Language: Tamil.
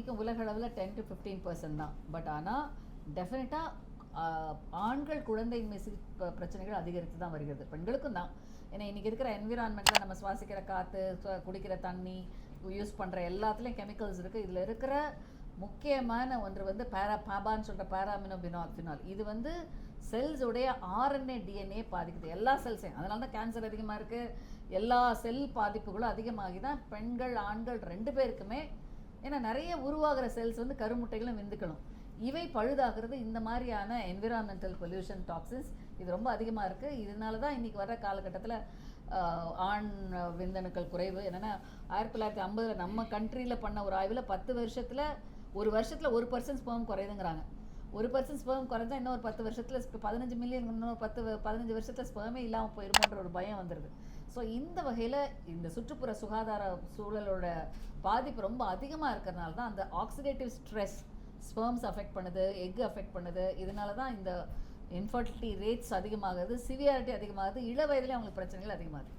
இன்றைக்கும் உலக அளவில் 10-15% தான். பட் ஆனால் டெஃபினட்டாக ஆண்கள் குழந்தையின்மை பிரச்சனைகள் அதிகரித்து தான் வருகிறது, பெண்களுக்கும் தான். ஏன்னா இன்றைக்கி இருக்கிற என்விரான்மெண்ட்டில் நம்ம சுவாசிக்கிற காற்று, குடிக்கிற தண்ணி, யூஸ் பண்ணுற எல்லாத்துலேயும் கெமிக்கல்ஸ் இருக்குது. இதில் இருக்கிற முக்கியமான ஒன்று வந்து பாபான்னு சொல்கிற பாராமினோபினால். இது வந்து செல்ஸுடைய ஆர்என்ஏ டிஎன்ஏ பாதிக்குது, எல்லா செல்ஸையும். அதனால தான் கேன்சர் அதிகமாக இருக்குது. எல்லா செல் பாதிப்புகளும் அதிகமாகி தான் பெண்கள் ஆண்கள் 2 பேருக்குமே. ஏன்னா நிறைய உருவாகிற செல்ஸ் வந்து கருமுட்டைகளும் விந்துக்களும், இவை பழுதாகிறது இந்த மாதிரியான என்விரான்மெண்டல் பொல்யூஷன், டாக்ஸின்ஸ் இது ரொம்ப அதிகமாக இருக்குது. இதனால தான் இன்றைக்கி வர காலகட்டத்தில் ஆண் விந்தணுக்கள் குறைவு. என்னென்னா 1950 நம்ம கண்ட்ரியில் பண்ண ஒரு ஆய்வில் 10 வருஷத்தில் 1% ஸ்பெர்ம் குறையுதுங்கிறாங்க. 1% ஸ்பெர்ம் குறைஞ்சா இன்னொரு 10 வருஷத்தில் 15 மில்லியன், இன்னொரு 15 வருஷத்தில் ஸ்பெர்மே இல்லாமல் போயிருமோன்ற ஒரு பயம் வந்துடுது. ஸோ இந்த வகையில் இந்த சுற்றுப்புற சுகாதார சூழலோட பாதிப்பு ரொம்ப அதிகமாக இருக்கிறதுனால தான் அந்த ஆக்சிடேட்டிவ் ஸ்ட்ரெஸ் ஸ்பெர்ம்ஸ் அஃபெக்ட் பண்ணுது, எக் அஃபெக்ட் பண்ணுது. இதனால தான் இந்த இன்ஃபர்டிலிட்டி ரேட்ஸ் அதிகமாகுது, சிவியாரிட்டி அதிகமாகுது, இள வயதிலே அவங்களுக்கு பிரச்சனைகள் அதிகமாகுது.